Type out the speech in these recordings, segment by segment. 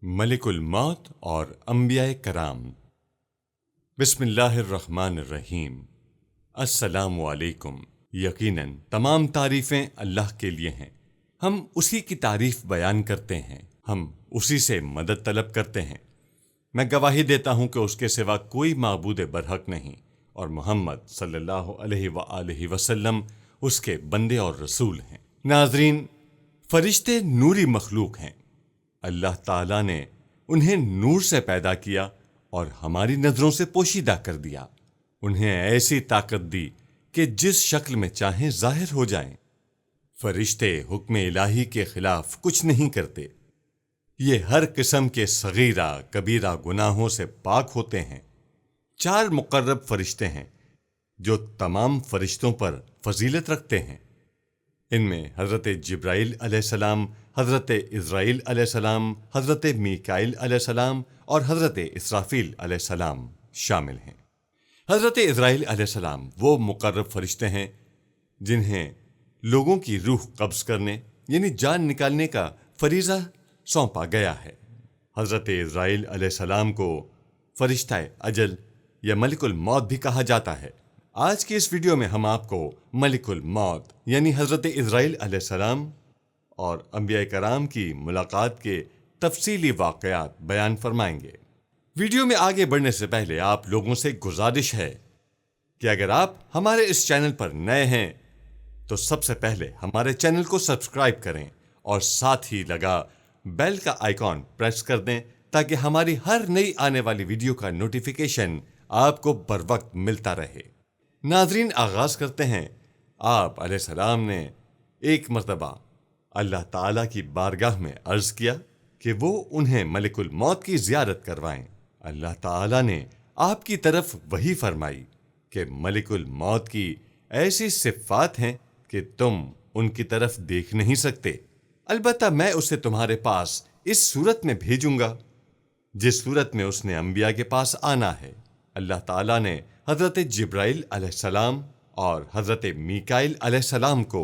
ملک الموت اور انبیاء کرام۔ بسم اللہ الرحمن الرحیم۔ السلام علیکم۔ یقیناً تمام تعریفیں اللہ کے لیے ہیں، ہم اسی کی تعریف بیان کرتے ہیں، ہم اسی سے مدد طلب کرتے ہیں۔ میں گواہی دیتا ہوں کہ اس کے سوا کوئی معبود برحق نہیں، اور محمد صلی اللہ علیہ وآلہ وسلم اس کے بندے اور رسول ہیں۔ ناظرین، فرشتے نوری مخلوق ہیں۔ اللہ تعالیٰ نے انہیں نور سے پیدا کیا اور ہماری نظروں سے پوشیدہ کر دیا۔ انہیں ایسی طاقت دی کہ جس شکل میں چاہیں ظاہر ہو جائیں۔ فرشتے حکم الہی کے خلاف کچھ نہیں کرتے۔ یہ ہر قسم کے صغیرہ کبیرہ گناہوں سے پاک ہوتے ہیں۔ 4 مقرب فرشتے ہیں جو تمام فرشتوں پر فضیلت رکھتے ہیں۔ ان میں حضرت جبرائیل علیہ السلام، حضرت اسرائیل علیہ السلام، حضرت میکائیل علیہ السلام اور حضرت اسرافیل علیہ السلام شامل ہیں۔ حضرت اسرائیل علیہ السلام وہ مقرب فرشتے ہیں جنہیں لوگوں کی روح قبض کرنے یعنی جان نکالنے کا فریضہ سونپا گیا ہے۔ حضرت اسرائیل علیہ السلام کو فرشتہ اجل یا ملک الموت بھی کہا جاتا ہے۔ آج کی اس ویڈیو میں ہم آپ کو ملک الموت یعنی حضرت اسرائیل علیہ السلام اور انبیاء کرام کی ملاقات کے تفصیلی واقعات بیان فرمائیں گے۔ ویڈیو میں آگے بڑھنے سے پہلے آپ لوگوں سے گزارش ہے کہ اگر آپ ہمارے اس چینل پر نئے ہیں تو سب سے پہلے ہمارے چینل کو سبسکرائب کریں اور ساتھ ہی لگا بیل کا آئیکن پریس کر دیں تاکہ ہماری ہر نئی آنے والی ویڈیو کا نوٹیفیکیشن آپ کو بر وقت ملتا رہے۔ ناظرین، آغاز کرتے ہیں۔ آپ علیہ السلام نے ایک مرتبہ اللہ تعالیٰ کی بارگاہ میں عرض کیا کہ وہ انہیں ملک الموت کی زیارت کروائیں۔ اللہ تعالیٰ نے آپ کی طرف وحی فرمائی کہ ملک الموت کی ایسی صفات ہیں کہ تم ان کی طرف دیکھ نہیں سکتے، البتہ میں اسے تمہارے پاس اس صورت میں بھیجوں گا جس صورت میں اس نے انبیاء کے پاس آنا ہے۔ اللہ تعالیٰ نے حضرت جبرائیل علیہ السلام اور حضرت میکائیل علیہ السلام کو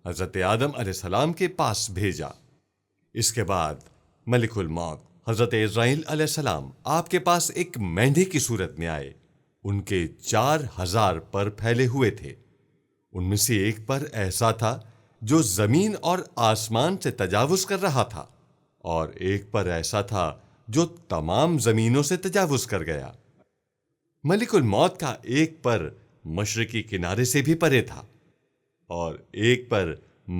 حضرت آدم علیہ السلام کے پاس بھیجا۔ اس کے بعد ملک الموت حضرت اسرائیل علیہ السلام آپ کے پاس ایک مینڈھے کی صورت میں آئے۔ ان کے 4000 پر پھیلے ہوئے تھے۔ ان میں سے ایک پر ایسا تھا جو زمین اور آسمان سے تجاوز کر رہا تھا، اور ایک پر ایسا تھا جو تمام زمینوں سے تجاوز کر گیا۔ ملک الموت کا ایک پر مشرقی کنارے سے بھی پرے تھا اور ایک پر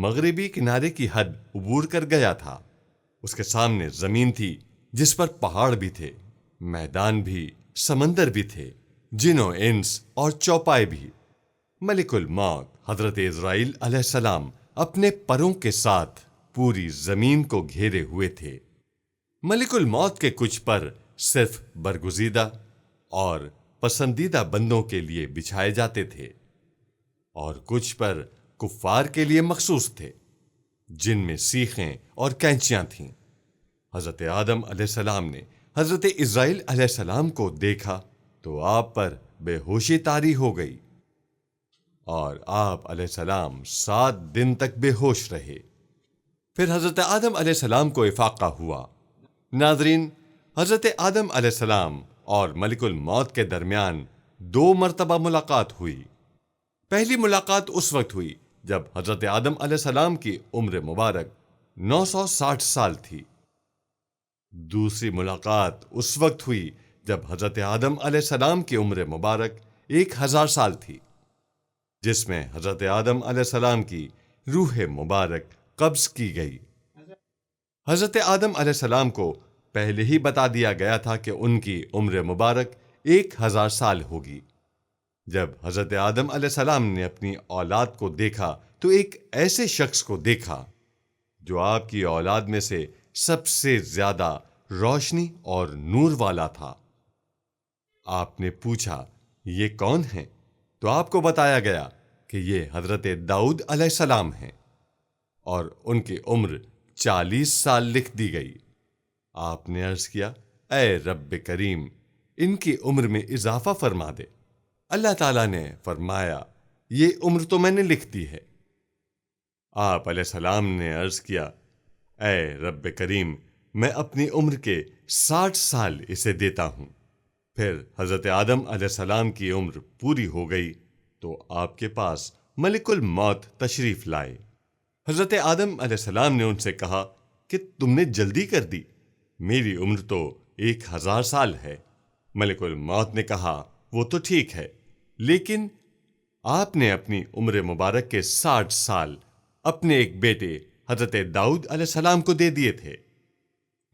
مغربی کنارے کی حد عبور کر گیا تھا۔ اس کے سامنے زمین تھی جس پر پہاڑ بھی تھے، میدان بھی، سمندر بھی تھے، جن و انس اور چوپائے بھی۔ ملک الموت حضرت اسرائیل علیہ السلام اپنے پروں کے ساتھ پوری زمین کو گھیرے ہوئے تھے۔ ملک الموت کے کچھ پر صرف برگزیدہ اور پسندیدہ بندوں کے لیے بچھائے جاتے تھے، اور کچھ پر کفار کے لیے مخصوص تھے جن میں سیخیں اور کینچیاں تھیں۔ حضرت آدم علیہ السلام نے حضرت اسرائیل علیہ السلام کو دیکھا تو آپ پر بے ہوشی طاری ہو گئی، اور آپ علیہ السلام 7 دن تک بے ہوش رہے۔ پھر حضرت آدم علیہ السلام کو افاقہ ہوا۔ ناظرین، حضرت آدم علیہ السلام اور ملک الموت کے درمیان 2 مرتبہ ملاقات ہوئی۔ پہلی ملاقات اس وقت ہوئی جب حضرت آدم علیہ السلام کی عمر مبارک 960 سال تھی۔ دوسری ملاقات اس وقت ہوئی جب حضرت آدم علیہ السلام کی عمر مبارک 1000 سال تھی، جس میں حضرت آدم علیہ السلام کی روح مبارک قبض کی گئی۔ حضرت آدم علیہ السلام کو پہلے ہی بتا دیا گیا تھا کہ ان کی عمر مبارک 1000 سال ہوگی۔ جب حضرت آدم علیہ السلام نے اپنی اولاد کو دیکھا تو ایک ایسے شخص کو دیکھا جو آپ کی اولاد میں سے سب سے زیادہ روشنی اور نور والا تھا۔ آپ نے پوچھا، یہ کون ہے؟ تو آپ کو بتایا گیا کہ یہ حضرت داؤد علیہ السلام ہیں، اور ان کی عمر 40 سال لکھ دی گئی۔ آپ نے عرض کیا، اے رب کریم، ان کی عمر میں اضافہ فرما دے۔ اللہ تعالیٰ نے فرمایا، یہ عمر تو میں نے لکھ دی ہے۔ آپ علیہ السلام نے عرض کیا، اے رب کریم، میں اپنی عمر کے 60 سال اسے دیتا ہوں۔ پھر حضرت آدم علیہ السلام کی عمر پوری ہو گئی تو آپ کے پاس ملک الموت تشریف لائے۔ حضرت آدم علیہ السلام نے ان سے کہا کہ تم نے جلدی کر دی، میری عمر تو 1000 سال ہے۔ ملک الموت نے کہا وہ تو ٹھیک ہے، لیکن آپ نے اپنی عمر مبارک کے 60 سال اپنے ایک بیٹے حضرت داؤد علیہ السلام کو دے دیے تھے۔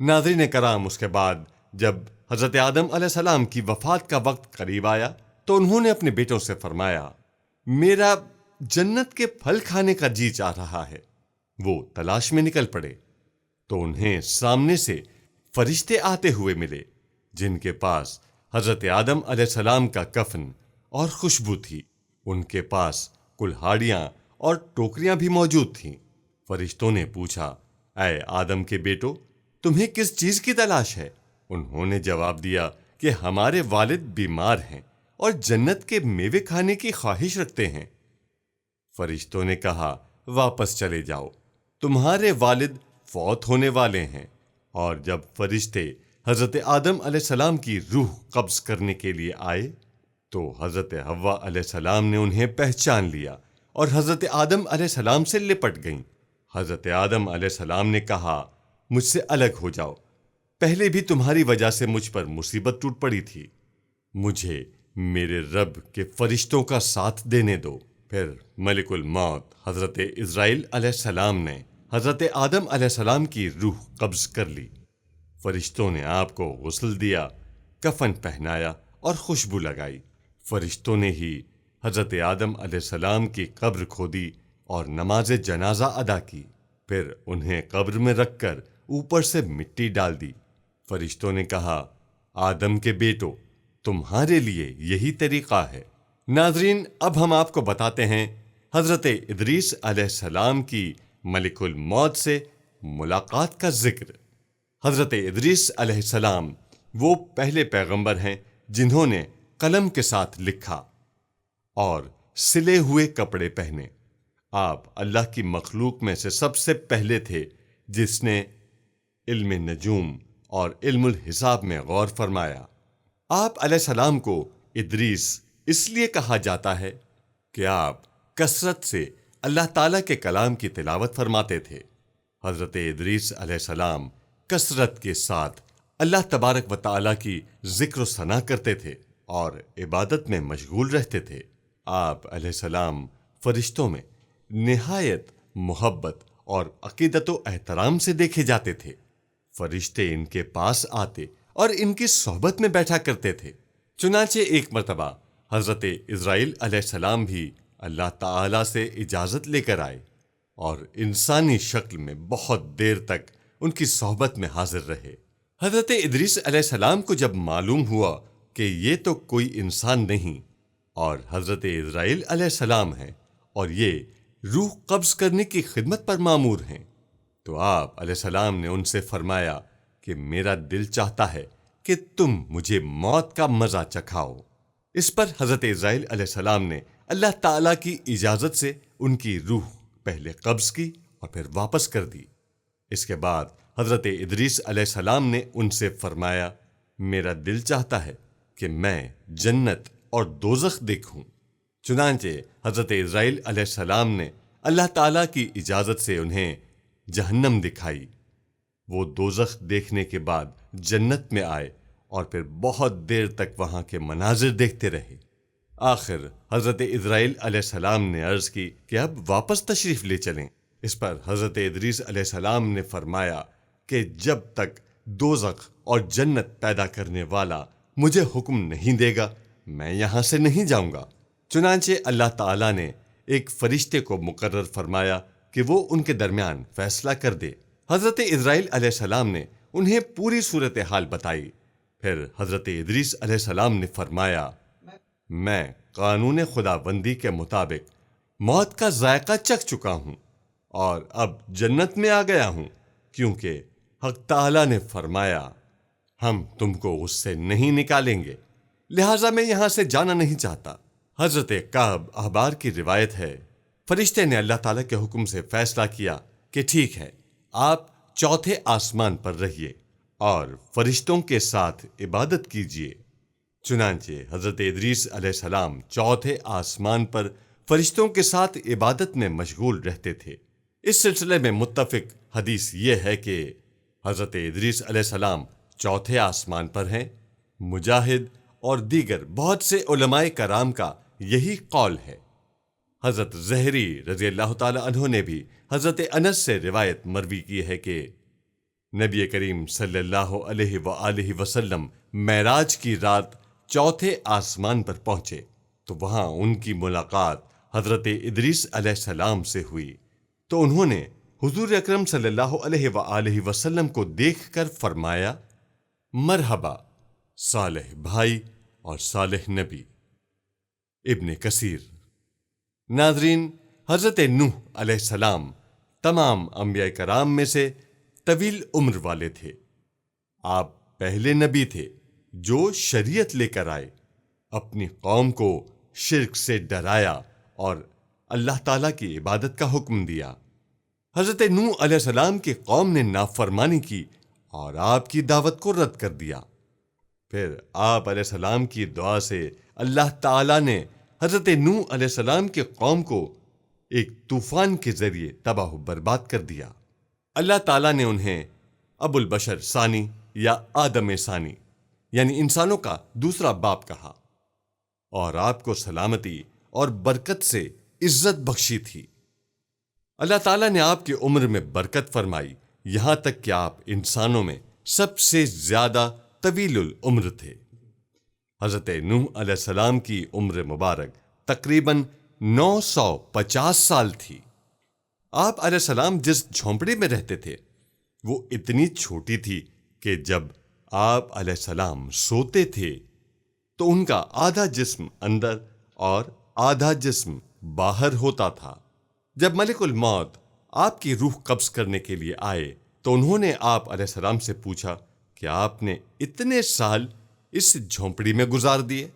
ناظرین کرام، اس کے بعد جب حضرت آدم علیہ السلام کی وفات کا وقت قریب آیا تو انہوں نے اپنے بیٹوں سے فرمایا، میرا جنت کے پھل کھانے کا جی چاہ رہا ہے۔ وہ تلاش میں نکل پڑے تو انہیں سامنے سے فرشتے آتے ہوئے ملے جن کے پاس حضرت آدم علیہ السلام کا کفن اور خوشبو تھی۔ ان کے پاس کلہاڑیاں اور ٹوکریاں بھی موجود تھیں۔ فرشتوں نے پوچھا، اے آدم کے بیٹو، تمہیں کس چیز کی تلاش ہے؟ انہوں نے جواب دیا کہ ہمارے والد بیمار ہیں اور جنت کے میوے کھانے کی خواہش رکھتے ہیں۔ فرشتوں نے کہا، واپس چلے جاؤ، تمہارے والد فوت ہونے والے ہیں۔ اور جب فرشتے حضرت آدم علیہ السلام کی روح قبض کرنے کے لیے آئے تو حضرت حوا علیہ السلام نے انہیں پہچان لیا اور حضرت آدم علیہ السلام سے لپٹ گئیں۔ حضرت آدم علیہ السلام نے کہا، مجھ سے الگ ہو جاؤ، پہلے بھی تمہاری وجہ سے مجھ پر مصیبت ٹوٹ پڑی تھی، مجھے میرے رب کے فرشتوں کا ساتھ دینے دو۔ پھر ملک الموت حضرت عزرائیل علیہ السلام نے حضرت آدم علیہ السلام کی روح قبض کر لی۔ فرشتوں نے آپ کو غسل دیا، کفن پہنایا اور خوشبو لگائی۔ فرشتوں نے ہی حضرت آدم علیہ السلام کی قبر کھودی اور نماز جنازہ ادا کی، پھر انہیں قبر میں رکھ کر اوپر سے مٹی ڈال دی۔ فرشتوں نے کہا، آدم کے بیٹو، تمہارے لیے یہی طریقہ ہے۔ ناظرین، اب ہم آپ کو بتاتے ہیں حضرت ادریس علیہ السلام کی ملک الموت سے ملاقات کا ذکر۔ حضرت ادریس علیہ السلام وہ پہلے پیغمبر ہیں جنہوں نے قلم کے ساتھ لکھا اور سلے ہوئے کپڑے پہنے۔ آپ اللہ کی مخلوق میں سے سب سے پہلے تھے جس نے علم نجوم اور علم الحساب میں غور فرمایا۔ آپ علیہ السلام کو ادریس اس لیے کہا جاتا ہے کہ آپ کثرت سے اللہ تعالیٰ کے کلام کی تلاوت فرماتے تھے۔ حضرت ادریس علیہ السلام کثرت کے ساتھ اللہ تبارک و تعالیٰ کی ذکر و ثنا کرتے تھے اور عبادت میں مشغول رہتے تھے۔ آپ علیہ السلام فرشتوں میں نہایت محبت اور عقیدت و احترام سے دیکھے جاتے تھے۔ فرشتے ان کے پاس آتے اور ان کی صحبت میں بیٹھا کرتے تھے۔ چنانچہ ایک مرتبہ حضرت عزرائیل علیہ السلام بھی اللہ تعالیٰ سے اجازت لے کر آئے اور انسانی شکل میں بہت دیر تک ان کی صحبت میں حاضر رہے۔ حضرت ادریس علیہ السلام کو جب معلوم ہوا کہ یہ تو کوئی انسان نہیں اور حضرت عزرائیل علیہ السلام ہیں اور یہ روح قبض کرنے کی خدمت پر مامور ہیں، تو آپ علیہ السلام نے ان سے فرمایا کہ میرا دل چاہتا ہے کہ تم مجھے موت کا مزہ چکھاؤ۔ اس پر حضرت عزرائیل علیہ السلام نے اللہ تعالیٰ کی اجازت سے ان کی روح پہلے قبض کی اور پھر واپس کر دی۔ اس کے بعد حضرت ادریس علیہ السلام نے ان سے فرمایا، میرا دل چاہتا ہے کہ میں جنت اور دوزخ دیکھوں۔ چنانچہ حضرت عزرائیل علیہ السلام نے اللہ تعالیٰ کی اجازت سے انہیں جہنم دکھائی۔ وہ دوزخ دیکھنے کے بعد جنت میں آئے اور پھر بہت دیر تک وہاں کے مناظر دیکھتے رہے۔ آخر حضرت عزرائیل علیہ السلام نے عرض کی کہ اب واپس تشریف لے چلیں۔ اس پر حضرت ادریس علیہ السلام نے فرمایا کہ جب تک دوزخ اور جنت پیدا کرنے والا مجھے حکم نہیں دے گا میں یہاں سے نہیں جاؤں گا۔ چنانچہ اللہ تعالیٰ نے ایک فرشتے کو مقرر فرمایا کہ وہ ان کے درمیان فیصلہ کر دے۔ حضرت عزرائیل علیہ السلام نے انہیں پوری صورتحال بتائی۔ پھر حضرت ادریس علیہ السلام نے فرمایا، میں قانون خداوندی کے مطابق موت کا ذائقہ چکھ چکا ہوں اور اب جنت میں آ گیا ہوں، کیونکہ حق تعالیٰ نے فرمایا ہم تم کو اس سے نہیں نکالیں گے، لہٰذا میں یہاں سے جانا نہیں چاہتا۔ حضرت کعب احبار کی روایت ہے، فرشتے نے اللہ تعالیٰ کے حکم سے فیصلہ کیا کہ ٹھیک ہے، آپ چوتھے آسمان پر رہیے اور فرشتوں کے ساتھ عبادت کیجیے۔ چنانچہ حضرت ادریس علیہ السلام چوتھے آسمان پر فرشتوں کے ساتھ عبادت میں مشغول رہتے تھے۔ اس سلسلے میں متفق حدیث یہ ہے کہ حضرت ادریس علیہ السلام چوتھے آسمان پر ہیں۔ مجاہد اور دیگر بہت سے علماء کرام کا یہی قول ہے۔ حضرت زہری رضی اللہ تعالی عنہ نے بھی حضرت انس سے روایت مروی کی ہے کہ نبی کریم صلی اللہ علیہ وآلہ وسلم معراج کی رات چوتھے آسمان پر پہنچے تو وہاں ان کی ملاقات حضرت ادریس علیہ السلام سے ہوئی، تو انہوں نے حضور اکرم صلی اللہ علیہ وآلہ وسلم کو دیکھ کر فرمایا، مرحبا صالح بھائی اور صالح نبی۔ ابن کثیر۔ ناظرین، حضرت نوح علیہ السلام تمام انبیاء کرام میں سے طویل عمر والے تھے۔ آپ پہلے نبی تھے جو شریعت لے کر آئے، اپنی قوم کو شرک سے ڈرایا اور اللہ تعالیٰ کی عبادت کا حکم دیا۔ حضرت نوح علیہ السلام کی قوم نے نافرمانی کی اور آپ کی دعوت کو رد کر دیا۔ پھر آپ علیہ السلام کی دعا سے اللہ تعالیٰ نے حضرت نوح علیہ السلام کی قوم کو ایک طوفان کے ذریعے تباہ و برباد کر دیا۔ اللہ تعالیٰ نے انہیں ابو البشر ثانی یا آدم ثانی یعنی انسانوں کا دوسرا باپ کہا اور آپ کو سلامتی اور برکت سے عزت بخشی تھی۔ اللہ تعالیٰ نے آپ کی عمر میں برکت فرمائی، یہاں تک کہ آپ انسانوں میں سب سے زیادہ طویل العمر تھے۔ حضرت نوح علیہ السلام کی عمر مبارک تقریباً 950 سال تھی۔ آپ علیہ السلام جس جھونپڑی میں رہتے تھے وہ اتنی چھوٹی تھی کہ جب آپ علیہ السلام سوتے تھے تو ان کا آدھا جسم اندر اور آدھا جسم باہر ہوتا تھا۔ جب ملک الموت آپ کی روح قبض کرنے کے لیے آئے تو انہوں نے آپ علیہ السلام سے پوچھا کہ آپ نے اتنے سال اس جھونپڑی میں گزار دیے،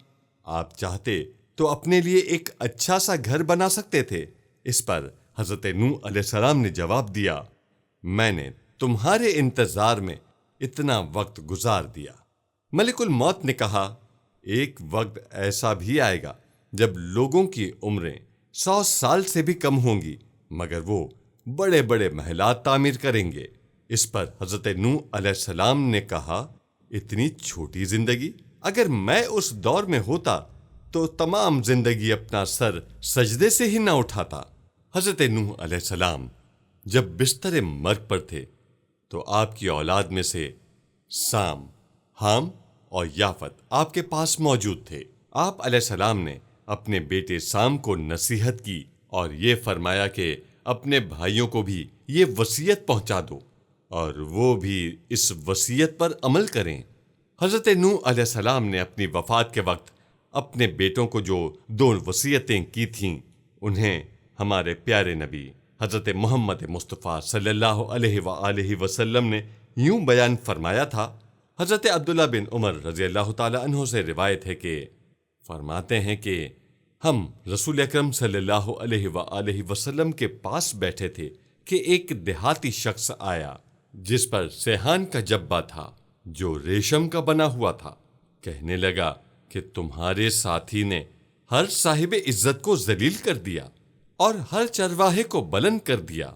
آپ چاہتے تو اپنے لیے ایک اچھا سا گھر بنا سکتے تھے۔ اس پر حضرت نوح علیہ السلام نے جواب دیا، میں نے تمہارے انتظار میں اتنا وقت گزار دیا۔ ملک الموت نے کہا، ایک وقت ایسا بھی آئے گا جب لوگوں کی عمریں 100 سال سے بھی کم ہوں گی مگر وہ بڑے بڑے محلات تعمیر کریں گے۔ اس پر حضرت نوح علیہ السلام نے کہا، اتنی چھوٹی زندگی، اگر میں اس دور میں ہوتا تو تمام زندگی اپنا سر سجدے سے ہی نہ اٹھاتا۔ حضرت نوح علیہ السلام جب بستر مرگ پر تھے تو آپ کی اولاد میں سے سام، حام اور یافت آپ کے پاس موجود تھے۔ آپ علیہ السلام نے اپنے بیٹے سام کو نصیحت کی اور یہ فرمایا کہ اپنے بھائیوں کو بھی یہ وصیت پہنچا دو اور وہ بھی اس وصیت پر عمل کریں۔ حضرت نوح علیہ السلام نے اپنی وفات کے وقت اپنے بیٹوں کو جو 2 وصیتیں کی تھیں انہیں ہمارے پیارے نبی حضرت محمد مصطفیٰ صلی اللہ علیہ وآلہ وسلم نے یوں بیان فرمایا تھا۔ حضرت عبداللہ بن عمر رضی اللہ تعالی عنہ سے روایت ہے کہ فرماتے ہیں کہ ہم رسول اکرم صلی اللہ علیہ وآلہ وسلم کے پاس بیٹھے تھے کہ ایک دیہاتی شخص آیا جس پر سیحان کا جبہ تھا جو ریشم کا بنا ہوا تھا۔ کہنے لگا کہ تمہارے ساتھی نے ہر صاحب عزت کو ذلیل کر دیا اور ہر چرواہے کو بلند کر دیا۔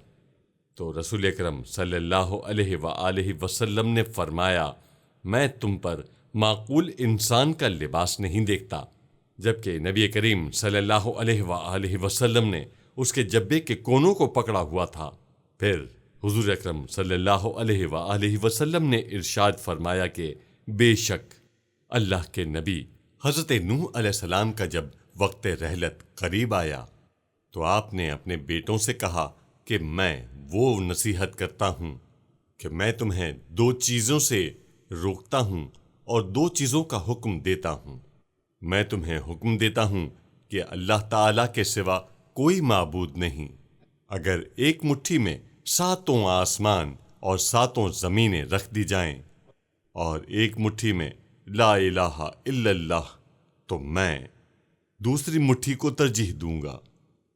تو رسول اکرم صلی اللہ علیہ وآلہ وسلم نے فرمایا، میں تم پر معقول انسان کا لباس نہیں دیکھتا، جبکہ نبی کریم صلی اللہ علیہ وآلہ وسلم نے اس کے جبے کے کونوں کو پکڑا ہوا تھا۔ پھر حضور اکرم صلی اللہ علیہ وآلہ وسلم نے ارشاد فرمایا کہ بے شک اللہ کے نبی حضرت نوح علیہ السلام کا جب وقت رحلت قریب آیا تو آپ نے اپنے بیٹوں سے کہا کہ میں وہ نصیحت کرتا ہوں کہ میں تمہیں 2 چیزوں سے روکتا ہوں اور 2 چیزوں کا حکم دیتا ہوں۔ میں تمہیں حکم دیتا ہوں کہ اللہ تعالیٰ کے سوا کوئی معبود نہیں۔ اگر ایک مٹھی میں 7 آسمان اور 7 زمینیں رکھ دی جائیں اور ایک مٹھی میں لا الہ الا اللہ تو میں دوسری مٹھی کو ترجیح دوں گا،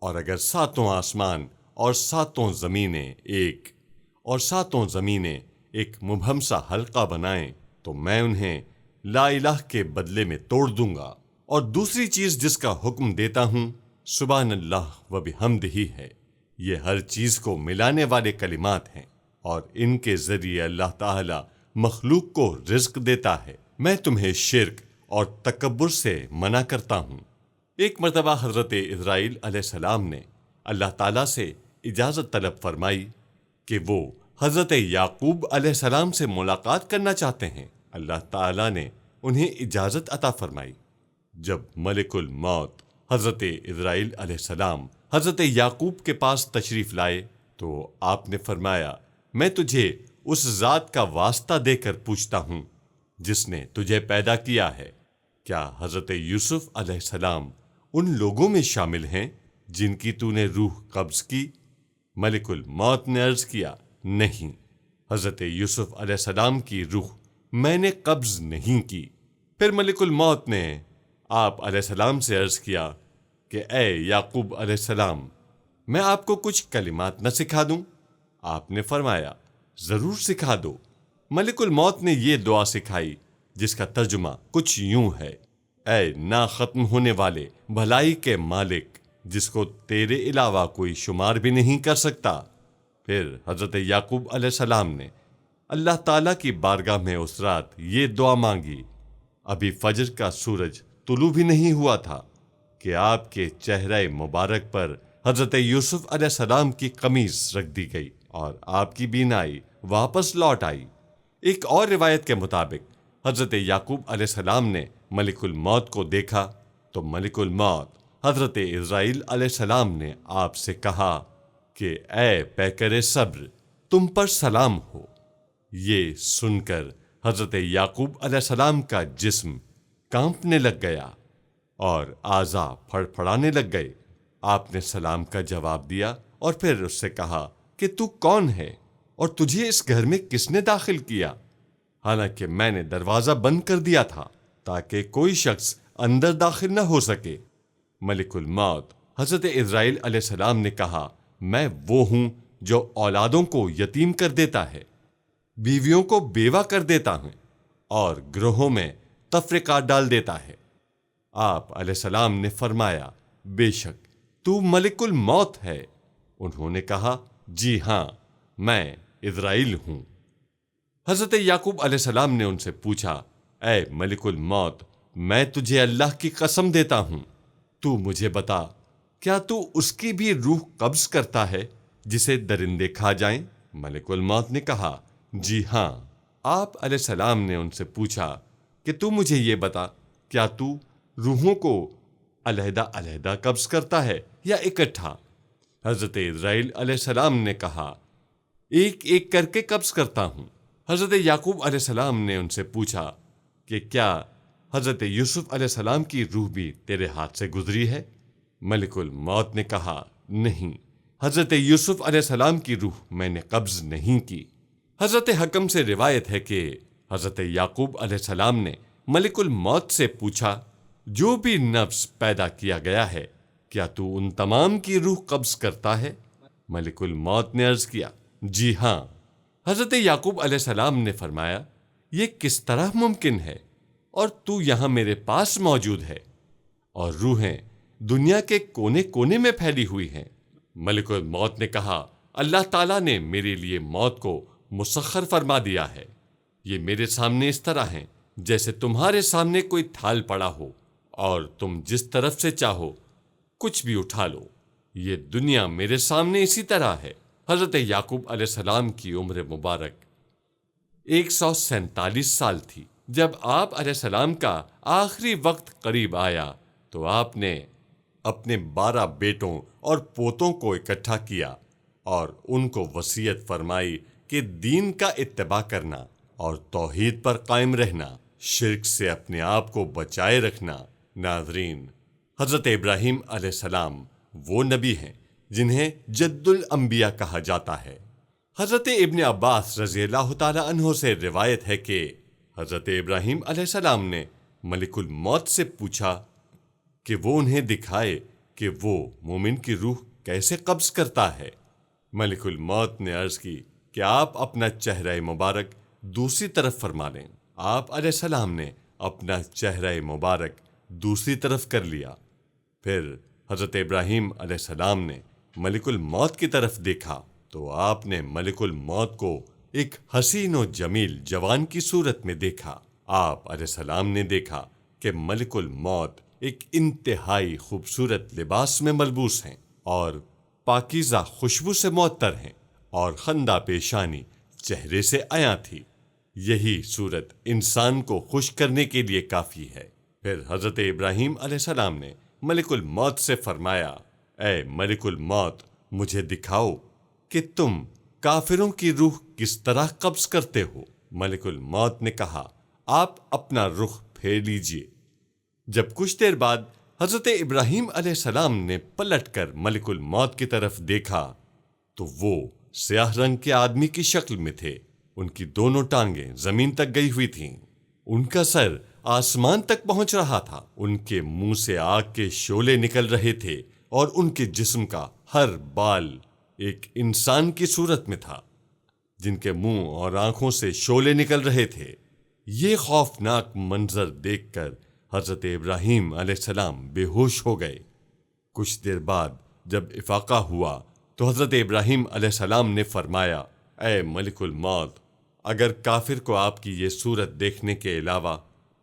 اور اگر 7 آسمان اور 7 زمینیں ایک اور ساتوں زمینیں ایک مبہم سا حلقہ بنائیں تو میں انہیں لا الہ کے بدلے میں توڑ دوں گا۔ اور دوسری چیز جس کا حکم دیتا ہوں سبحان اللہ و بحمدہ ہے۔ یہ ہر چیز کو ملانے والے کلمات ہیں اور ان کے ذریعے اللہ تعالی مخلوق کو رزق دیتا ہے۔ میں تمہیں شرک اور تکبر سے منع کرتا ہوں۔ ایک مرتبہ حضرت اسرائیل علیہ السلام نے اللہ تعالیٰ سے اجازت طلب فرمائی کہ وہ حضرت یعقوب علیہ السلام سے ملاقات کرنا چاہتے ہیں۔ اللہ تعالیٰ نے انہیں اجازت عطا فرمائی۔ جب ملک الموت حضرت اسرائیل علیہ السلام حضرت یعقوب کے پاس تشریف لائے تو آپ نے فرمایا، میں تجھے اس ذات کا واسطہ دے کر پوچھتا ہوں جس نے تجھے پیدا کیا ہے، کیا حضرت یوسف علیہ السلام ان لوگوں میں شامل ہیں جن کی تو نے روح قبض کی؟ ملک الموت نے عرض کیا، نہیں، حضرت یوسف علیہ السلام کی روح میں نے قبض نہیں کی۔ پھر ملک الموت نے آپ علیہ السلام سے عرض کیا کہ اے یعقوب علیہ السلام، میں آپ کو کچھ کلمات نہ سکھا دوں؟ آپ نے فرمایا، ضرور سکھا دو۔ ملک الموت نے یہ دعا سکھائی جس کا ترجمہ کچھ یوں ہے، اے نا ختم ہونے والے بھلائی کے مالک جس کو تیرے علاوہ کوئی شمار بھی نہیں کر سکتا۔ پھر حضرت یعقوب علیہ السلام نے اللہ تعالیٰ کی بارگاہ میں اس رات یہ دعا مانگی۔ ابھی فجر کا سورج طلوع بھی نہیں ہوا تھا کہ آپ کے چہرہ مبارک پر حضرت یوسف علیہ السلام کی قمیض رکھ دی گئی اور آپ کی بینائی واپس لوٹ آئی۔ ایک اور روایت کے مطابق حضرت یعقوب علیہ السلام نے ملک الموت کو دیکھا تو ملک الموت حضرت اسرائیل علیہ السلام نے آپ سے کہا کہ اے پیکر صبر، تم پر سلام ہو۔ یہ سن کر حضرت یعقوب علیہ السلام کا جسم کانپنے لگ گیا اور اعضاء پھڑپھڑانے لگ گئے۔ آپ نے سلام کا جواب دیا اور پھر اس سے کہا کہ تو کون ہے اور تجھے اس گھر میں کس نے داخل کیا؟ حالانکہ میں نے دروازہ بند کر دیا تھا تاکہ کوئی شخص اندر داخل نہ ہو سکے۔ ملک الموت حضرت اسرائیل علیہ السلام نے کہا، میں وہ ہوں جو اولادوں کو یتیم کر دیتا ہے، بیویوں کو بیوہ کر دیتا ہوں اور گروہوں میں تفرقہ ڈال دیتا ہے۔ آپ علیہ السلام نے فرمایا، بے شک تو ملک الموت ہے۔ انہوں نے کہا، جی ہاں، میں اسرائیل ہوں۔ حضرت یعقوب علیہ السلام نے ان سے پوچھا، اے ملک الموت، میں تجھے اللہ کی قسم دیتا ہوں، تو مجھے بتا، کیا تو اس کی بھی روح قبض کرتا ہے جسے درندے کھا جائیں؟ ملک الموت نے کہا، جی ہاں۔ آپ علیہ السلام نے ان سے پوچھا کہ تو مجھے یہ بتا، کیا تو روحوں کو علیحدہ علیحدہ قبض کرتا ہے یا اکٹھا؟ حضرت اسرائیل علیہ السلام نے کہا، ایک ایک کر کے قبض کرتا ہوں۔ حضرت یعقوب علیہ السلام نے ان سے پوچھا کہ کیا حضرت یوسف علیہ السلام کی روح بھی تیرے ہاتھ سے گزری ہے؟ ملک الموت نے کہا، نہیں، حضرت یوسف علیہ السلام کی روح میں نے قبض نہیں کی۔ حضرت حکم سے روایت ہے کہ حضرت یعقوب علیہ السلام نے ملک الموت سے پوچھا، جو بھی نفس پیدا کیا گیا ہے کیا تو ان تمام کی روح قبض کرتا ہے؟ ملک الموت نے عرض کیا، جی ہاں۔ حضرت یعقوب علیہ السلام نے فرمایا، یہ کس طرح ممکن ہے اور تو یہاں میرے پاس موجود ہے اور روحیں دنیا کے کونے کونے میں پھیلی ہوئی ہیں۔ ملک الموت نے کہا، اللہ تعالیٰ نے میرے لیے موت کو مسخر فرما دیا ہے۔ یہ میرے سامنے اس طرح ہیں جیسے تمہارے سامنے کوئی تھال پڑا ہو اور تم جس طرف سے چاہو کچھ بھی اٹھا لو۔ یہ دنیا میرے سامنے اسی طرح ہے۔ حضرت یعقوب علیہ السلام کی عمر مبارک 147 سال تھی۔ جب آپ علیہ السلام کا آخری وقت قریب آیا تو آپ نے اپنے 12 بیٹوں اور پوتوں کو اکٹھا کیا اور ان کو وصیت فرمائی کہ دین کا اتباع کرنا اور توحید پر قائم رہنا، شرک سے اپنے آپ کو بچائے رکھنا۔ ناظرین، حضرت ابراہیم علیہ السلام وہ نبی ہیں جنہیں جد الانبیاء کہا جاتا ہے۔ حضرت ابن عباس رضی اللہ تعالی عنہ سے روایت ہے کہ حضرت ابراہیم علیہ السلام نے ملک الموت سے پوچھا کہ وہ انہیں دکھائے کہ وہ مومن کی روح کیسے قبض کرتا ہے۔ ملک الموت نے عرض کی کہ آپ اپنا چہرہ مبارک دوسری طرف فرما لیں۔ آپ علیہ السلام نے اپنا چہرہ مبارک دوسری طرف کر لیا۔ پھر حضرت ابراہیم علیہ السلام نے ملک الموت کی طرف دیکھا تو آپ نے ملک الموت کو ایک حسین و جمیل جوان کی صورت میں دیکھا۔ آپ علیہ السلام نے دیکھا کہ ملک الموت ایک انتہائی خوبصورت لباس میں ملبوس ہیں اور پاکیزہ خوشبو سے معطر ہیں اور خندہ پیشانی چہرے سے عیاں تھی۔ یہی صورت انسان کو خوش کرنے کے لیے کافی ہے۔ پھر حضرت ابراہیم علیہ السلام نے ملک الموت سے فرمایا، اے ملک الموت، مجھے دکھاؤ کہ تم کافروں کی روح کس طرح قبض کرتے ہو۔ ملک الموت نے کہا، آپ اپنا رخ پھیر لیجئے۔ جب کچھ دیر بعد حضرت ابراہیم علیہ السلام نے پلٹ کر ملک الموت کی طرف دیکھا تو وہ سیاہ رنگ کے آدمی کی شکل میں تھے۔ ان کی دونوں ٹانگیں زمین تک گئی ہوئی تھیں، ان کا سر آسمان تک پہنچ رہا تھا، ان کے منہ سے آگ کے شعلے نکل رہے تھے اور ان کے جسم کا ہر بال ایک انسان کی صورت میں تھا جن کے منہ اور آنکھوں سے شعلے نکل رہے تھے۔ یہ خوفناک منظر دیکھ کر حضرت ابراہیم علیہ السلام بے ہوش ہو گئے۔ کچھ دیر بعد جب افاقہ ہوا تو حضرت ابراہیم علیہ السلام نے فرمایا، اے ملک الموت، اگر کافر کو آپ کی یہ صورت دیکھنے کے علاوہ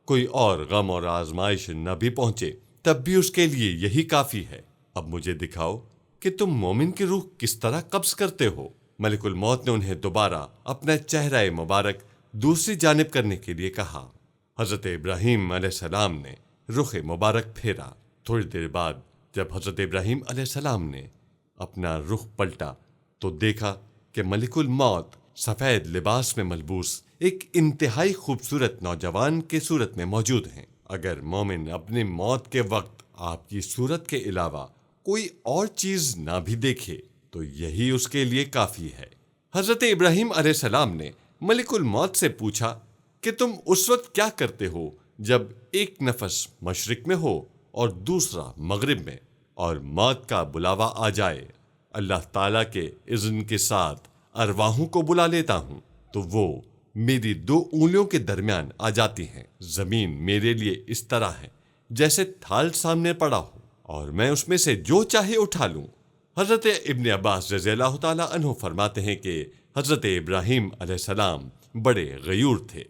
کوئی اور غم اور آزمائش نہ بھی پہنچے تب بھی اس کے لیے یہی کافی ہے۔ اب مجھے دکھاؤ کہ تم مومن کی روح کس طرح قبض کرتے ہو۔ ملک الموت نے انہیں دوبارہ اپنا چہرہ مبارک دوسری جانب کرنے کے لیے کہا۔ حضرت ابراہیم علیہ السلام نے رخ مبارک پھیرا۔ تھوڑی دیر بعد جب حضرت ابراہیم علیہ السلام نے اپنا رخ پلٹا تو دیکھا کہ ملک الموت سفید لباس میں ملبوس ایک انتہائی خوبصورت نوجوان کے صورت میں موجود ہیں۔ اگر مومن اپنی موت کے وقت آپ کی صورت کے علاوہ کوئی اور چیز نہ بھی دیکھے تو یہی اس کے لیے کافی ہے۔ حضرت ابراہیم علیہ السلام نے ملک الموت سے پوچھا کہ تم اس وقت کیا کرتے ہو جب ایک نفس مشرق میں ہو اور دوسرا مغرب میں اور موت کا بلاوا آ جائے؟ اللہ تعالیٰ کے اذن کے ساتھ ارواحوں کو بلا لیتا ہوں تو وہ میری دو انگلیوں کے درمیان آ جاتی ہیں۔ زمین میرے لیے اس طرح ہے جیسے تھال سامنے پڑا ہو اور میں اس میں سے جو چاہے اٹھا لوں۔ حضرت ابن عباس رضی اللہ تعالیٰ عنہ فرماتے ہیں کہ حضرت ابراہیم علیہ السلام بڑے غیور تھے۔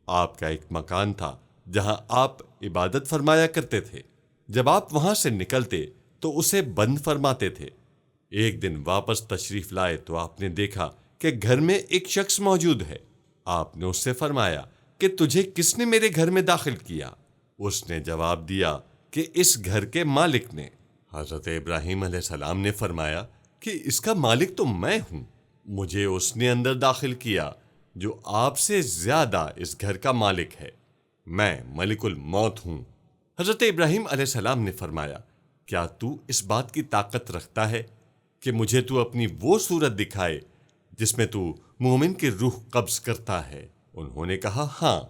آپ کا ایک مکان تھا جہاں آپ عبادت فرمایا کرتے تھے۔ جب آپ وہاں سے نکلتے تو اسے بند فرماتے تھے۔ ایک دن واپس تشریف لائے تو آپ نے دیکھا کہ گھر میں ایک شخص موجود ہے۔ آپ نے اس سے فرمایا کہ تجھے کس نے میرے گھر میں داخل کیا؟ اس نے جواب دیا کہ اس گھر کے مالک نے۔ حضرت ابراہیم علیہ السلام نے فرمایا کہ اس کا مالک تو میں ہوں، مجھے اس نے اندر داخل کیا جو آپ سے زیادہ اس گھر کا مالک ہے، میں ملک الموت ہوں۔ حضرت ابراہیم علیہ السلام نے فرمایا، کیا تو اس بات کی طاقت رکھتا ہے کہ مجھے تو اپنی وہ صورت دکھائے جس میں تو مومن کی روح قبض کرتا ہے؟ انہوں نے کہا ہاں۔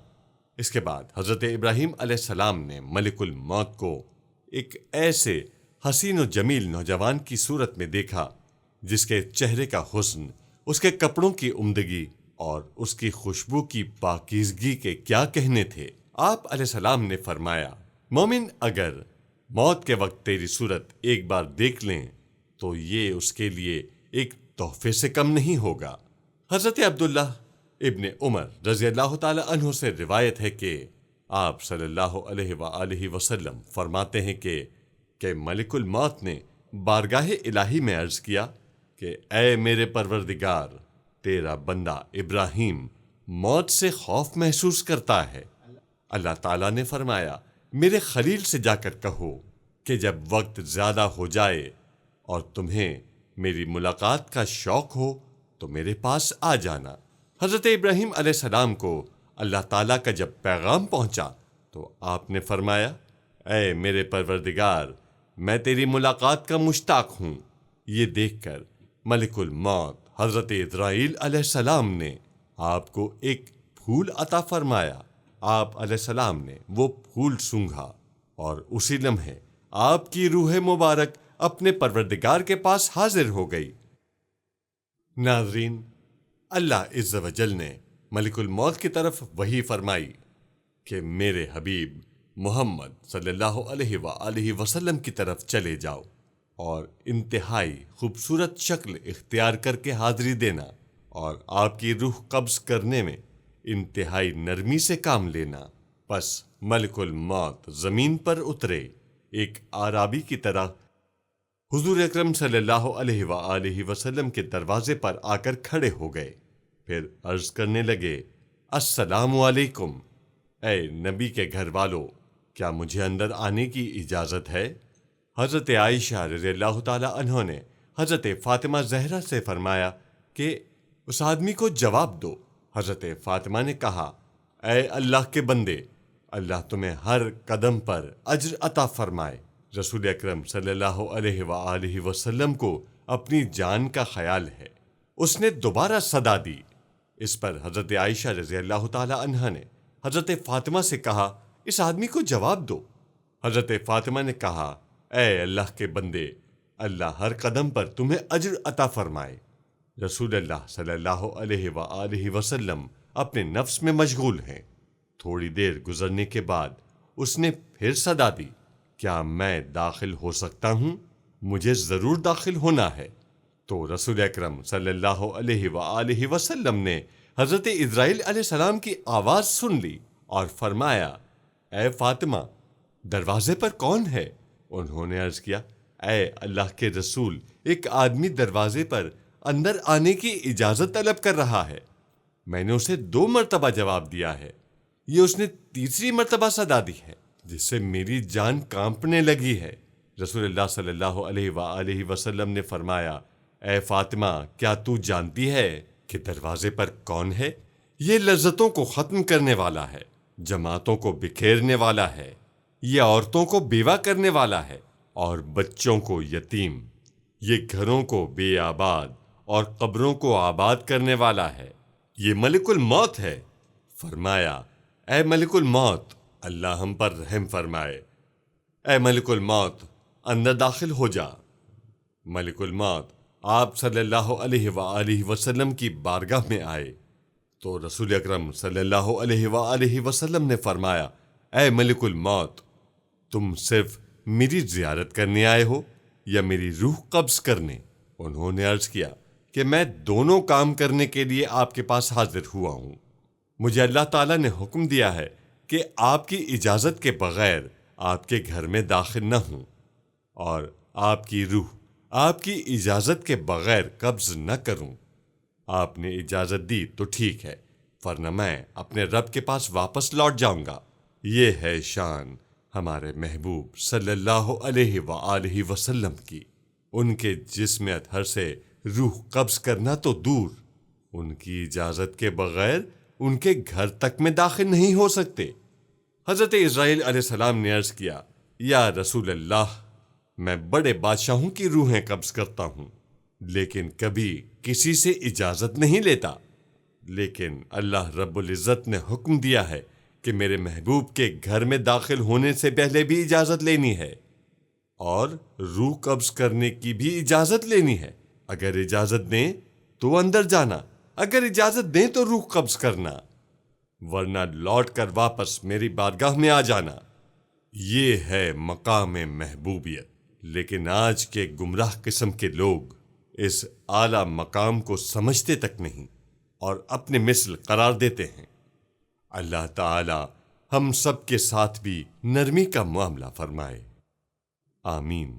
اس کے بعد حضرت ابراہیم علیہ السلام نے ملک الموت کو ایک ایسے حسین و جمیل نوجوان کی صورت میں دیکھا جس کے چہرے کا حسن، اس کے کپڑوں کی عمدگی اور اس کی خوشبو کی پاکیزگی کے کیا کہنے تھے۔ آپ علیہ السلام نے فرمایا، مومن اگر موت کے وقت تیری صورت ایک بار دیکھ لیں تو یہ اس کے لیے ایک تحفے سے کم نہیں ہوگا۔ حضرت عبداللہ ابن عمر رضی اللہ تعالی عنہ سے روایت ہے کہ آپ صلی اللہ علیہ وآلہ وسلم فرماتے ہیں کہ ملک الموت نے بارگاہ الہی میں عرض کیا کہ اے میرے پروردگار، تیرا بندہ ابراہیم موت سے خوف محسوس کرتا ہے۔ اللہ تعالیٰ نے فرمایا، میرے خلیل سے جا کر کہو کہ جب وقت زیادہ ہو جائے اور تمہیں میری ملاقات کا شوق ہو تو میرے پاس آ جانا۔ حضرت ابراہیم علیہ السلام کو اللہ تعالیٰ کا جب پیغام پہنچا تو آپ نے فرمایا، اے میرے پروردگار، میں تیری ملاقات کا مشتاق ہوں۔ یہ دیکھ کر ملک الموت حضرت اسرائیل علیہ السلام نے آپ کو ایک پھول عطا فرمایا۔ آپ علیہ السلام نے وہ پھول سونگھا اور اسی لمحے آپ کی روح مبارک اپنے پروردگار کے پاس حاضر ہو گئی۔ ناظرین، اللہ عز و جل نے ملک الموت کی طرف وحی فرمائی کہ میرے حبیب محمد صلی اللہ علیہ وآلہ وسلم کی طرف چلے جاؤ اور انتہائی خوبصورت شکل اختیار کر کے حاضری دینا اور آپ کی روح قبض کرنے میں انتہائی نرمی سے کام لینا۔ پس ملک الموت زمین پر اترے، ایک اعرابی کی طرح حضور اکرم صلی اللہ علیہ وآلہ وسلم کے دروازے پر آ کر کھڑے ہو گئے، پھر عرض کرنے لگے، السلام علیکم، اے نبی کے گھر والو، کیا مجھے اندر آنے کی اجازت ہے؟ حضرت عائشہ رضی اللہ تعالی عنہ نے حضرت فاطمہ زہرا سے فرمایا کہ اس آدمی کو جواب دو۔ حضرت فاطمہ نے کہا، اے اللہ کے بندے، اللہ تمہیں ہر قدم پر اجر عطا فرمائے۔ رسول اکرم صلی اللہ علیہ وآلہ وسلم کو اپنی جان کا خیال ہے۔ اس نے دوبارہ صدا دی۔ اس پر حضرت عائشہ رضی اللہ تعالی عنہا نے حضرت فاطمہ سے کہا، اس آدمی کو جواب دو۔ حضرت فاطمہ نے کہا، اے اللہ کے بندے، اللہ ہر قدم پر تمہیں اجر عطا فرمائے۔ رسول اللہ صلی اللہ علیہ وآلہ وسلم اپنے نفس میں مشغول ہیں۔ تھوڑی دیر گزرنے کے بعد اس نے پھر صدا دی، کیا میں داخل ہو سکتا ہوں؟ مجھے ضرور داخل ہونا ہے۔ تو رسول اکرم صلی اللہ علیہ وآلہ وسلم نے حضرت اسرائیل علیہ السلام کی آواز سن لی اور فرمایا، اے فاطمہ، دروازے پر کون ہے؟ انہوں نے عرض کیا، اے اللہ کے رسول، ایک آدمی دروازے پر اندر آنے کی اجازت طلب کر رہا ہے۔ میں نے اسے 2 مرتبہ جواب دیا ہے، یہ اس نے تیسری مرتبہ صدا دی ہے، جس سے میری جان کانپنے لگی ہے۔ رسول اللہ صلی اللہ علیہ وآلہ وسلم نے فرمایا، اے فاطمہ، کیا تو جانتی ہے کہ دروازے پر کون ہے؟ یہ لذتوں کو ختم کرنے والا ہے، جماعتوں کو بکھیرنے والا ہے، یہ عورتوں کو بیوہ کرنے والا ہے اور بچوں کو یتیم، یہ گھروں کو بے آباد اور قبروں کو آباد کرنے والا ہے، یہ ملک الموت ہے۔ فرمایا، اے ملک الموت، اللہ ہم پر رحم فرمائے۔ اے ملک الموت، اندر داخل ہو جا۔ ملک الموت آپ صلی اللہ علیہ وآلہ وسلم کی بارگاہ میں آئے تو رسول اکرم صلی اللہ علیہ وآلہ وسلم نے فرمایا، اے ملک الموت، تم صرف میری زیارت کرنے آئے ہو یا میری روح قبض کرنے؟ انہوں نے عرض کیا کہ میں دونوں کام کرنے کے لیے آپ کے پاس حاضر ہوا ہوں۔ مجھے اللہ تعالیٰ نے حکم دیا ہے کہ آپ کی اجازت کے بغیر آپ کے گھر میں داخل نہ ہوں، اور آپ کی روح آپ کی اجازت کے بغیر قبض نہ کروں۔ آپ نے اجازت دی تو ٹھیک ہے، ورنہ میں اپنے رب کے پاس واپس لوٹ جاؤں گا۔ یہ ہے شان ہمارے محبوب صلی اللہ علیہ وآلہ وسلم کی۔ ان کے جسم اطہر سے روح قبض کرنا تو دور، ان کی اجازت کے بغیر ان کے گھر تک میں داخل نہیں ہو سکتے۔ حضرت اسرائیل علیہ السلام نے عرض کیا، یا رسول اللہ، میں بڑے بادشاہوں کی روحیں قبض کرتا ہوں، لیکن کبھی کسی سے اجازت نہیں لیتا، لیکن اللہ رب العزت نے حکم دیا ہے کہ میرے محبوب کے گھر میں داخل ہونے سے پہلے بھی اجازت لینی ہے اور روح قبض کرنے کی بھی اجازت لینی ہے۔ اگر اجازت دیں تو اندر جانا، اگر اجازت دیں تو روح قبض کرنا، ورنہ لوٹ کر واپس میری بارگاہ میں آ جانا۔ یہ ہے مقام محبوبیت، لیکن آج کے گمراہ قسم کے لوگ اس اعلیٰ مقام کو سمجھتے تک نہیں اور اپنے مثل قرار دیتے ہیں۔ اللہ تعالی ہم سب کے ساتھ بھی نرمی کا معاملہ فرمائے، آمین۔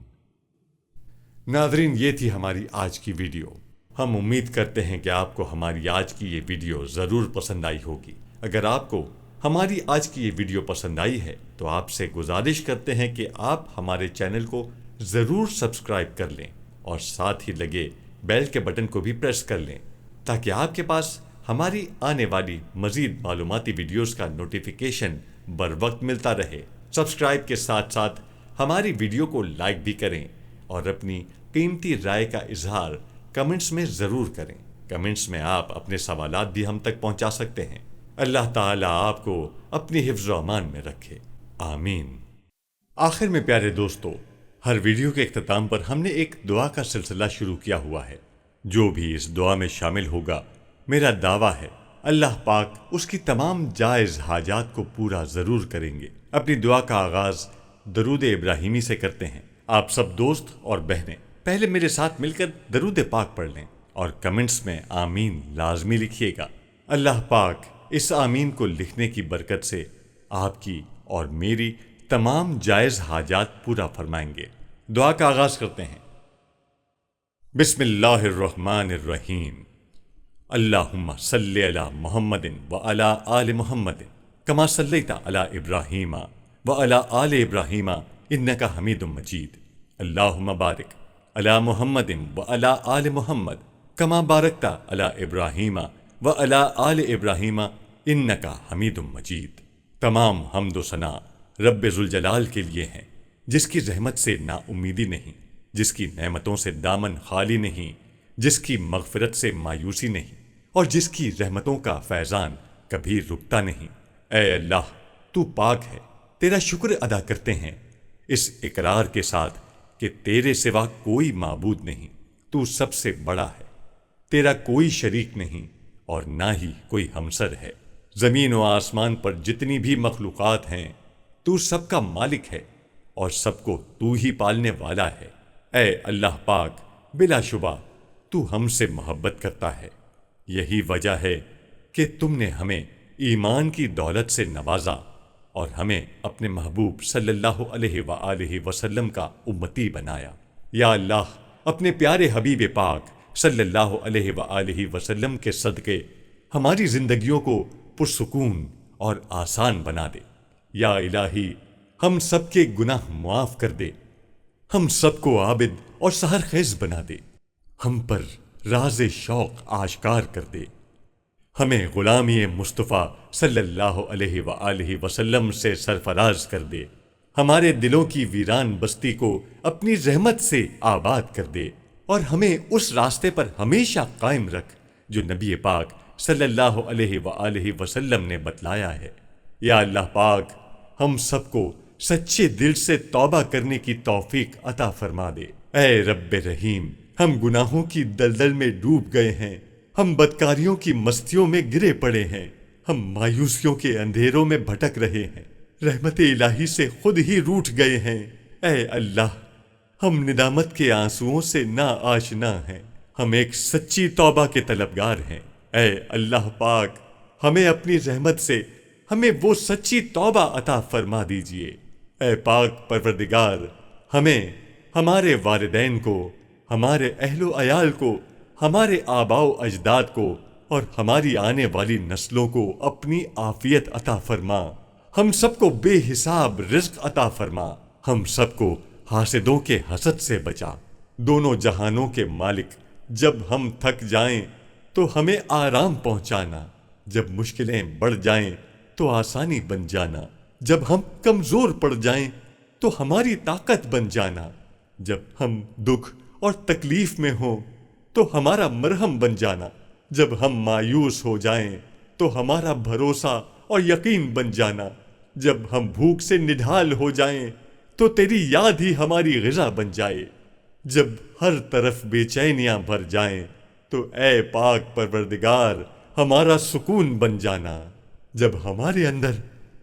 ناظرین، یہ تھی ہماری آج کی ویڈیو۔ ہم امید کرتے ہیں کہ آپ کو ہماری آج کی یہ ویڈیو ضرور پسند آئی ہوگی۔ اگر آپ کو ہماری آج کی یہ ویڈیو پسند آئی ہے تو آپ سے گزارش کرتے ہیں کہ آپ ہمارے چینل کو ضرور سبسکرائب کر لیں اور ساتھ ہی لگے بیل کے بٹن کو بھی پریس کر لیں تاکہ آپ کے پاس ہماری آنے والی مزید معلوماتی ویڈیوز کا نوٹیفیکیشن بر وقت ملتا رہے۔ سبسکرائب کے ساتھ ساتھ ہماری ویڈیو کو لائک بھی کریں اور اپنی قیمتی رائے کا اظہار کمنٹس میں ضرور کریں۔ کمنٹس میں آپ اپنے سوالات بھی ہم تک پہنچا سکتے ہیں۔ اللہ تعالیٰ آپ کو اپنی حفظ و امان میں رکھے، آمین۔ آخر میں پیارے دوستو، ہر ویڈیو کے اختتام پر ہم نے ایک دعا کا سلسلہ شروع کیا ہوا ہے۔ جو بھی اس دعا میں شامل ہوگا میرا دعویٰ ہے اللہ پاک اس کی تمام جائز حاجات کو پورا ضرور کریں گے۔ اپنی دعا کا آغاز درود ابراہیمی سے کرتے ہیں۔ آپ سب دوست اور بہنیں پہلے میرے ساتھ مل کر درود پاک پڑھ لیں اور کمنٹس میں آمین لازمی لکھیے گا۔ اللہ پاک اس آمین کو لکھنے کی برکت سے آپ کی اور میری تمام جائز حاجات پورا فرمائیں گے۔ دعا کا آغاز کرتے ہیں۔ بسم اللہ الرحمن الرحیم۔ اللہم صلی علی محمد وعلی آل محمد کما صلیت علی ابراہیم وعلی آل ابراہیم انک حمید مجید۔ اللہم بارک علی محمد وعلی آل محمد کما بارکت علی ابراہیم وعلی آل ابراہیم انک حمید مجید۔ تمام حمد و ثنا رب ذوالجلال کے لیے ہیں، جس کی رحمت سے نا امیدی نہیں، جس کی نعمتوں سے دامن خالی نہیں، جس کی مغفرت سے مایوسی نہیں، اور جس کی رحمتوں کا فیضان کبھی رکتا نہیں۔ اے اللہ تو پاک ہے، تیرا شکر ادا کرتے ہیں اس اقرار کے ساتھ کہ تیرے سوا کوئی معبود نہیں، تو سب سے بڑا ہے، تیرا کوئی شریک نہیں اور نہ ہی کوئی ہمسر ہے۔ زمین و آسمان پر جتنی بھی مخلوقات ہیں تو سب کا مالک ہے اور سب کو تو ہی پالنے والا ہے۔ اے اللہ پاک بلا شبہ تو ہم سے محبت کرتا ہے، یہی وجہ ہے کہ تم نے ہمیں ایمان کی دولت سے نوازا اور ہمیں اپنے محبوب صلی اللہ علیہ وآلہ وسلم کا امتی بنایا۔ یا اللہ اپنے پیارے حبیب پاک صلی اللہ علیہ وآلہ وسلم کے صدقے ہماری زندگیوں کو پرسکون اور آسان بنا دے۔ یا الہی ہم سب کے گناہ معاف کر دے، ہم سب کو عابد اور سحر خیز بنا دے، ہم پر راز شوق آشکار کر دے، ہمیں غلامی مصطفیٰ صلی اللہ علیہ وآلہ وسلم سے سرفراز کر دے، ہمارے دلوں کی ویران بستی کو اپنی رحمت سے آباد کر دے اور ہمیں اس راستے پر ہمیشہ قائم رکھ جو نبی پاک صلی اللہ علیہ وآلہ وسلم نے بتلایا ہے۔ یا اللہ پاک ہم سب کو سچے دل سے توبہ کرنے کی توفیق عطا فرما دے۔ اے رب رحیم ہم گناہوں کی دلدل میں ڈوب گئے ہیں، ہم بدکاریوں کی مستیوں میں گرے پڑے ہیں، ہم مایوسیوں کے اندھیروں میں بھٹک رہے ہیں، رحمت الہی سے خود ہی روٹھ گئے ہیں۔ اے اللہ ہم ندامت کے آنسوؤں سے نا آشنا ہیں، ہم ایک سچی توبہ کے طلبگار ہیں۔ اے اللہ پاک ہمیں اپنی رحمت سے ہمیں وہ سچی توبہ عطا فرما دیجئے۔ اے پاک پروردگار ہمیں، ہمارے والدین کو، ہمارے اہل و عیال کو، ہمارے آباء و اجداد کو اور ہماری آنے والی نسلوں کو اپنی عافیت عطا فرما، ہم سب کو بے حساب رزق عطا فرما، ہم سب کو حاسدوں کے حسد سے بچا۔ دونوں جہانوں کے مالک جب ہم تھک جائیں تو ہمیں آرام پہنچانا، جب مشکلیں بڑھ جائیں تو آسانی بن جانا، جب ہم کمزور پڑ جائیں تو ہماری طاقت بن جانا، جب ہم دکھ اور تکلیف میں ہوں تو ہمارا مرہم بن جانا، جب ہم مایوس ہو جائیں تو ہمارا بھروسہ اور یقین بن جانا، جب ہم بھوک سے نڈھال ہو جائیں تو تیری یاد ہی ہماری غذا بن جائے، جب ہر طرف بے چینیاں بھر جائیں تو اے پاک پروردگار ہمارا سکون بن جانا، جب ہمارے اندر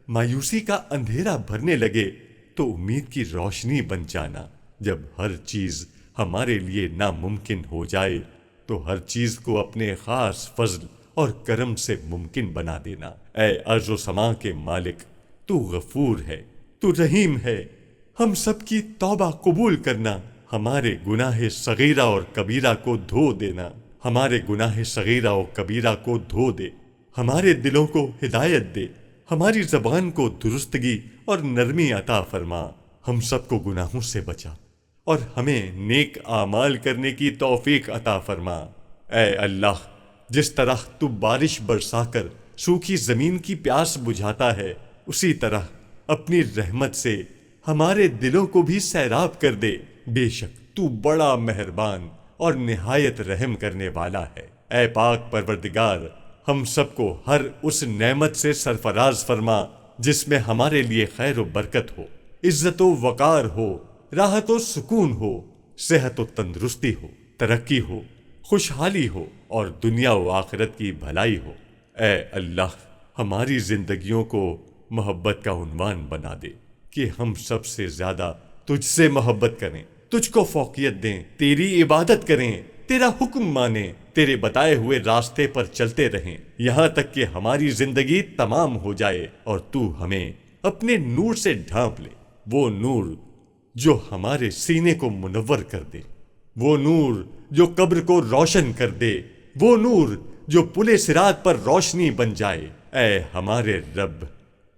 مایوسی کا اندھیرا بھرنے لگے تو امید کی روشنی بن جانا، جب ہر چیز ہمارے لیے ناممکن ہو جائے تو ہر چیز کو اپنے خاص فضل اور کرم سے ممکن بنا دینا۔ اے ارض و سما کے مالک تو غفور ہے، تو رحیم ہے، ہم سب کی توبہ قبول کرنا، ہمارے گناہ صغیرہ اور کبیرہ کو دھو دینا، ہمارے گناہ صغیرہ اور کبیرہ کو دھو دے، ہمارے دلوں کو ہدایت دے، ہماری زبان کو درستگی اور نرمی عطا فرما، ہم سب کو گناہوں سے بچا اور ہمیں نیک اعمال کرنے کی توفیق عطا فرما۔ اے اللہ جس طرح تو بارش برسا کر سوکھی زمین کی پیاس بجھاتا ہے، اسی طرح اپنی رحمت سے ہمارے دلوں کو بھی سیراب کر دے، بے شک تو بڑا مہربان اور نہایت رحم کرنے والا ہے۔ اے پاک پروردگار ہم سب کو ہر اس نعمت سے سرفراز فرما جس میں ہمارے لیے خیر و برکت ہو، عزت و وقار ہو، راحت و سکون ہو، صحت و تندرستی ہو، ترقی ہو، خوشحالی ہو اور دنیا و آخرت کی بھلائی ہو۔ اے اللہ، ہماری زندگیوں کو محبت کا عنوان بنا دے کہ ہم سب سے زیادہ تجھ سے محبت کریں، تجھ کو فوقیت دیں، تیری عبادت کریں، تیرا حکم مانیں، تیرے بتائے ہوئے راستے پر چلتے رہیں، یہاں تک کہ ہماری زندگی تمام ہو جائے اور تو ہمیں اپنے نور سے ڈھانپ لے، وہ نور جو ہمارے سینے کو منور کر دے، وہ نور جو قبر کو روشن کر دے، وہ نور جو پل صراط پر روشنی بن جائے۔ اے ہمارے رب،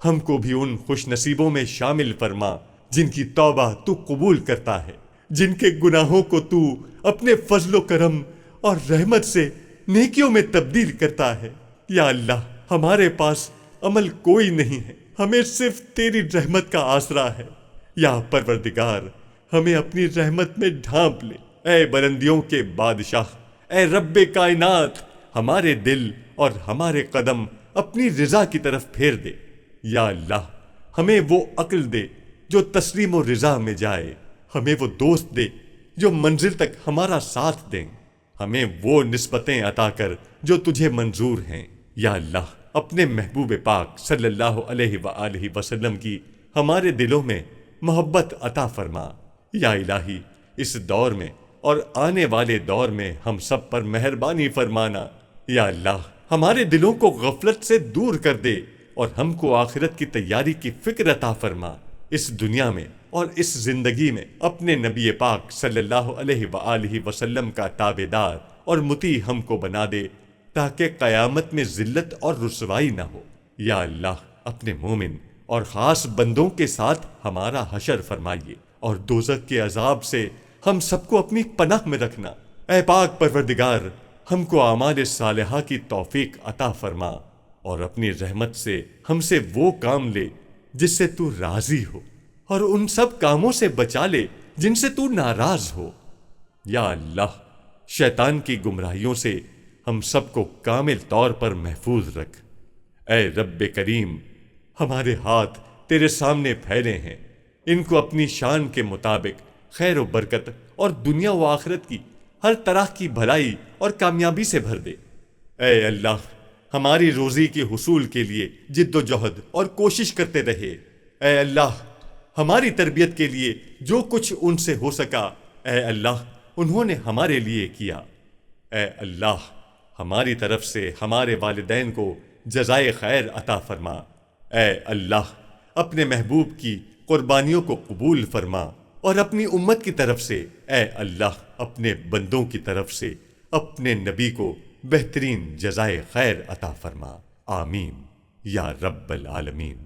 ہم کو بھی ان خوش نصیبوں میں شامل فرما جن کی توبہ تو قبول کرتا ہے، جن کے گناہوں کو تو اپنے فضل و کرم اور رحمت سے نیکیوں میں تبدیل کرتا ہے۔ یا اللہ، ہمارے پاس عمل کوئی نہیں ہے، ہمیں صرف تیری رحمت کا آسرا ہے۔ یا پروردگار، ہمیں اپنی رحمت میں ڈھانپ لے۔ اے بلندیوں کے بادشاہ، اے رب کائنات، ہمارے دل اور ہمارے قدم اپنی رضا کی طرف پھیر دے۔ یا اللہ، ہمیں وہ عقل دے جو تسلیم و رضا میں جائے، ہمیں وہ دوست دے جو منزل تک ہمارا ساتھ دیں، ہمیں وہ نسبتیں عطا کر جو تجھے منظور ہیں۔ یا اللہ، اپنے محبوب پاک صلی اللہ علیہ وآلہ وسلم کی ہمارے دلوں میں محبت عطا فرما۔ یا الہی، اس دور میں اور آنے والے دور میں ہم سب پر مہربانی فرمانا۔ یا اللہ، ہمارے دلوں کو غفلت سے دور کر دے اور ہم کو آخرت کی تیاری کی فکر عطا فرما۔ اس دنیا میں اور اس زندگی میں اپنے نبی پاک صلی اللہ علیہ وآلہ وسلم کا تابع دار اور مطیع ہم کو بنا دے تاکہ قیامت میں ذلت اور رسوائی نہ ہو۔ یا اللہ، اپنے مومن اور خاص بندوں کے ساتھ ہمارا حشر فرمائیے اور دوزخ کے عذاب سے ہم سب کو اپنی پناہ میں رکھنا۔ اے پاک پروردگار، ہم کو اعمال صالحہ کی توفیق عطا فرما اور اپنی رحمت سے ہم سے وہ کام لے جس سے تو راضی ہو، اور ان سب کاموں سے بچا لے جن سے تو ناراض ہو۔ یا اللہ، شیطان کی گمراہیوں سے ہم سب کو کامل طور پر محفوظ رکھ۔ اے رب کریم، ہمارے ہاتھ تیرے سامنے پھیلے ہیں، ان کو اپنی شان کے مطابق خیر و برکت اور دنیا و آخرت کی ہر طرح کی بھلائی اور کامیابی سے بھر دے۔ اے اللہ، ہماری روزی کے حصول کے لیے جد و جہد اور کوشش کرتے رہے۔ اے اللہ، ہماری تربیت کے لیے جو کچھ ان سے ہو سکا، اے اللہ، انہوں نے ہمارے لیے کیا۔ اے اللہ، ہماری طرف سے ہمارے والدین کو جزائے خیر عطا فرما۔ اے اللہ، اپنے محبوب کی قربانیوں کو قبول فرما اور اپنی امت کی طرف سے، اے اللہ، اپنے بندوں کی طرف سے اپنے نبی کو بہترین جزائے خیر عطا فرما۔ آمین یا رب العالمین۔